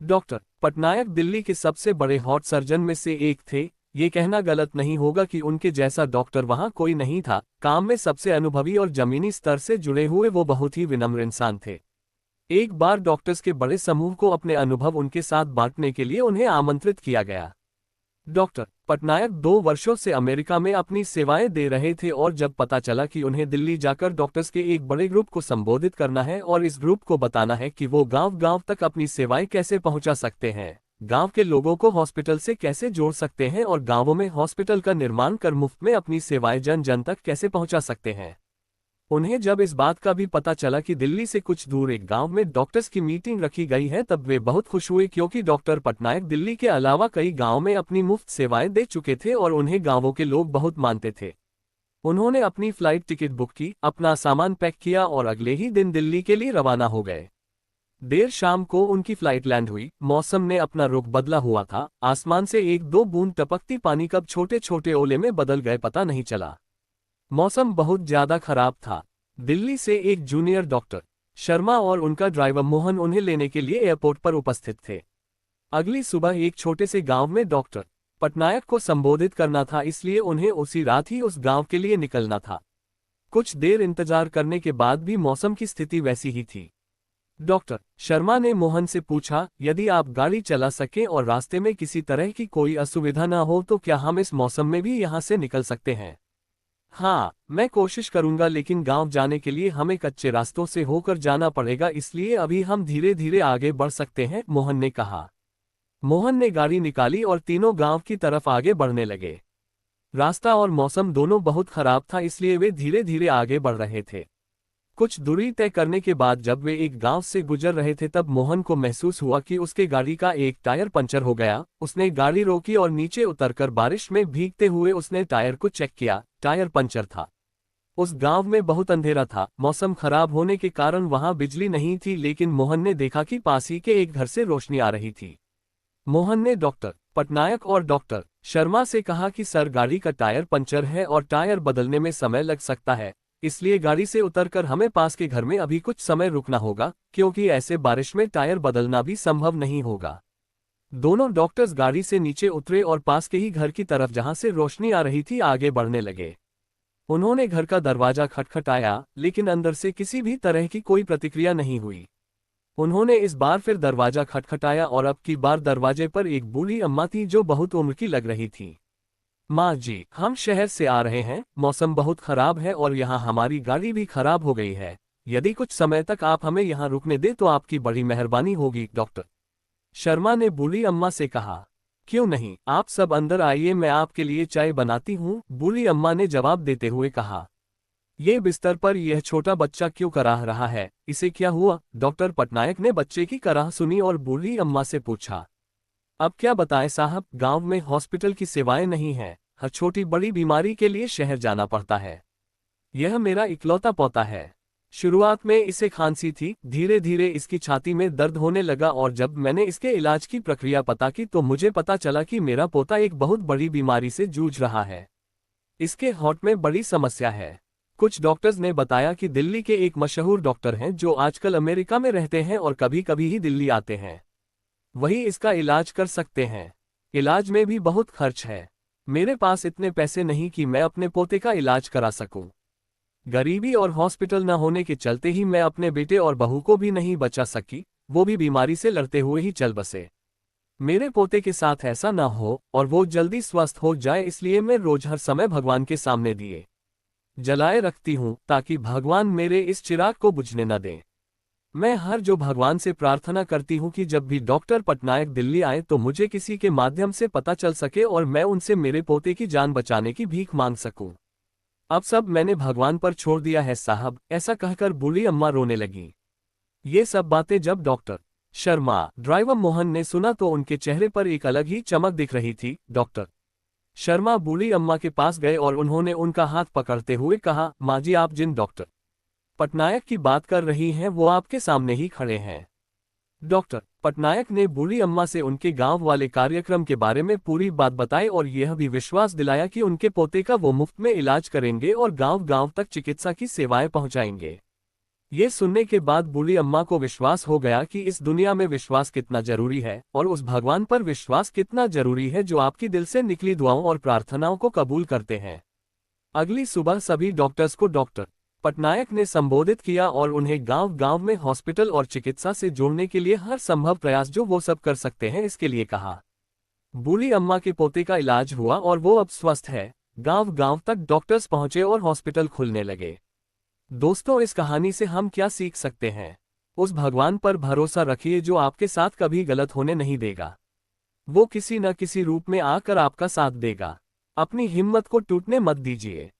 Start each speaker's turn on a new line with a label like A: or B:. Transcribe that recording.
A: Doctor Patnaik Delhi के सबसे बड़े हार्ट सर्जन में से एक थे। ये कहना गलत नहीं होगा कि उनके जैसा डॉक्टर वहां कोई नहीं था। काम में सबसे अनुभवी और जमीनी स्तर से जुड़े हुए वो बहुत ही विनम्र इंसान थे। एक बार डॉक्टर्स के बड़े समूह को अपने अनुभव उनके साथ बांटने के लिए उन्हें आमंत्रित किया गया। डॉक्टर पटनायक 2 वर्षों से अमेरिका में अपनी सेवाएं दे रहे थे और जब पता चला कि उन्हें दिल्ली जाकर डॉक्टर्स के एक बड़े ग्रुप को संबोधित करना है और इस ग्रुप को बताना है कि वो गांव-गांव तक अपनी सेवाएं कैसे पहुंचा सकते हैं, गांव के लोगों को हॉस्पिटल से कैसे जोड़ सकते हैं और गांवों में हॉस्पिटल का निर्माण कर मुफ्त में अपनी सेवाएं जन जन तक कैसे पहुंचा सकते हैं। उन्हें जब इस बात का भी पता चला कि दिल्ली से कुछ दूर एक गांव में डॉक्टर्स की मीटिंग रखी गई है, तब वे बहुत खुश हुए क्योंकि डॉक्टर पटनायक दिल्ली के अलावा कई गांवों में अपनी मुफ्त सेवाएं दे चुके थे और उन्हें गांवों के लोग बहुत मानते थे। उन्होंने अपनी फ्लाइट टिकट बुक की, अपना सामान पैक किया और अगले ही दिन दिल्ली के लिए रवाना हो गए। देर शाम को उनकी फ्लाइट लैंड हुई। मौसम ने अपना रुख बदला हुआ था। आसमान से एक दो बूंद टपकती पानी कब छोटे छोटे ओले में बदल गए पता नहीं चला। मौसम बहुत ज्यादा खराब था। दिल्ली से एक जूनियर डॉक्टर शर्मा और उनका ड्राइवर मोहन उन्हें लेने के लिए एयरपोर्ट पर उपस्थित थे। अगली सुबह एक छोटे से गांव में डॉक्टर पटनायक को संबोधित करना था, इसलिए उन्हें उसी रात ही उस गांव के लिए निकलना था। कुछ देर इंतजार करने के बाद भी मौसम की स्थिति वैसी ही थी। डॉक्टर शर्मा ने मोहन से पूछा, यदि आप गाड़ी चला सकें और रास्ते में किसी तरह की कोई असुविधा न हो तो क्या हम इस मौसम में भी यहां से निकल सकते हैं? हाँ, मैं कोशिश करूंगा, लेकिन गांव जाने के लिए हमें कच्चे रास्तों से होकर जाना पड़ेगा, इसलिए अभी हम धीरे धीरे आगे बढ़ सकते हैं, मोहन ने कहा। मोहन ने गाड़ी निकाली और तीनों गांव की तरफ आगे बढ़ने लगे। रास्ता और मौसम दोनों बहुत खराब था, इसलिए वे धीरे धीरे आगे बढ़ रहे थे। कुछ दूरी तय करने के बाद जब वे एक गांव से गुजर रहे थे तब मोहन को महसूस हुआ कि उसके गाड़ी का एक टायर पंचर हो गया। उसने गाड़ी रोकी और नीचे उतरकर बारिश में भीगते हुए उसने टायर को चेक किया। टायर पंचर था। उस गांव में बहुत अंधेरा था। मौसम खराब होने के कारण वहां बिजली नहीं थी, लेकिन मोहन ने देखा कि पास ही के एक घर से रोशनी आ रही थी। मोहन ने डॉक्टर पटनायक और डॉक्टर शर्मा से कहा कि सर, गाड़ी का टायर पंचर है और टायर बदलने में समय लग सकता है, इसलिए गाड़ी से उतरकर हमें पास के घर में अभी कुछ समय रुकना होगा, क्योंकि ऐसे बारिश में टायर बदलना भी संभव नहीं होगा। दोनों डॉक्टर्स गाड़ी से नीचे उतरे और पास के ही घर की तरफ जहां से रोशनी आ रही थी आगे बढ़ने लगे। उन्होंने घर का दरवाजा खटखटाया, लेकिन अंदर से किसी भी तरह की कोई प्रतिक्रिया नहीं हुई। उन्होंने इस बार फिर दरवाजा खटखटाया और अब की बार दरवाजे पर एक बूढ़ी अम्मा थी जो बहुत उम्र की लग रही थी। माँ जी, हम शहर से आ रहे हैं, मौसम बहुत खराब है और यहाँ हमारी गाड़ी भी खराब हो गई है। यदि कुछ समय तक आप हमें यहाँ रुकने दें तो आपकी बड़ी मेहरबानी होगी, डॉक्टर शर्मा ने बूढ़ी अम्मा से कहा। क्यों नहीं, आप सब अंदर आइए, मैं आपके लिए चाय बनाती हूँ, बूढ़ी अम्मा ने जवाब देते हुए कहा। ये बिस्तर पर यह छोटा बच्चा क्यों कराह रहा है, इसे क्या हुआ? डॉक्टर पटनायक ने बच्चे की कराह सुनी और बूढ़ी अम्मा से पूछा। अब क्या बताएं साहब, गांव में हॉस्पिटल की सेवाएं नहीं हैं, हर छोटी बड़ी बीमारी के लिए शहर जाना पड़ता है। यह मेरा इकलौता पोता है। शुरुआत में इसे खांसी थी, धीरे धीरे इसकी छाती में दर्द होने लगा और जब मैंने इसके इलाज की प्रक्रिया पता की तो मुझे पता चला कि मेरा पोता एक बहुत बड़ी बीमारी से जूझ रहा है। इसके हार्ट में बड़ी समस्या है। कुछ डॉक्टर्स ने बताया कि दिल्ली के एक मशहूर डॉक्टर हैं जो आजकल अमेरिका में रहते हैं और कभी कभी ही दिल्ली आते हैं। वही इसका इलाज कर सकते हैं। इलाज में भी बहुत खर्च है। मेरे पास इतने पैसे नहीं कि मैं अपने पोते का इलाज करा सकूं। गरीबी और हॉस्पिटल न होने के चलते ही मैं अपने बेटे और बहू को भी नहीं बचा सकी, वो भी बीमारी से लड़ते हुए ही चल बसे। मेरे पोते के साथ ऐसा ना हो और वो जल्दी स्वस्थ हो जाए, इसलिए मैं रोज हर समय भगवान के सामने दिए जलाए रखती हूँ ताकि भगवान मेरे इस चिराग को बुझने न दें। मैं हर जो भगवान से प्रार्थना करती हूँ कि जब भी डॉक्टर पटनायक दिल्ली आए तो मुझे किसी के माध्यम से पता चल सके और मैं उनसे मेरे पोते की जान बचाने की भीख मांग सकूं। अब सब मैंने भगवान पर छोड़ दिया है साहब, ऐसा कहकर बूढ़ी अम्मा रोने लगी। ये सब बातें जब डॉक्टर शर्मा ड्राइवर मोहन ने सुना तो उनके चेहरे पर एक अलग ही चमक दिख रही थी। डॉक्टर शर्मा बूढ़ी अम्मा के पास गए और उन्होंने उनका हाथ पकड़ते हुए कहा, माँ जी, आप जिन डॉक्टर पटनायक की बात कर रही हैं वो आपके सामने ही खड़े हैं। डॉक्टर पटनायक ने बूढ़ी अम्मा से उनके गांव वाले कार्यक्रम के बारे में पूरी बात बताई और यह भी विश्वास दिलाया कि उनके पोते का वो मुफ्त में इलाज करेंगे और गांव-गांव तक चिकित्सा की सेवाएं पहुंचाएंगे। ये सुनने के बाद बूढ़ी अम्मा को विश्वास हो गया कि इस दुनिया में विश्वास कितना जरूरी है और उस भगवान पर विश्वास कितना जरूरी है जो आपकी दिल से निकली दुआओं और प्रार्थनाओं को कबूल करते हैं। अगली सुबह सभी डॉक्टर्स को डॉक्टर पटनायक ने संबोधित किया और उन्हें गांव-गांव में हॉस्पिटल और चिकित्सा से जोड़ने के लिए हर संभव प्रयास जो वो सब कर सकते हैं इसके लिए कहा। बूढ़ी अम्मा के पोते का इलाज हुआ और वो अब स्वस्थ है। गांव-गांव तक डॉक्टर्स पहुंचे और हॉस्पिटल खुलने लगे। दोस्तों, इस कहानी से हम क्या सीख सकते हैं? उस भगवान पर भरोसा रखिए जो आपके साथ कभी गलत होने नहीं देगा। वो किसी न किसी रूप में आकर आपका साथ देगा। अपनी हिम्मत को टूटने मत दीजिए।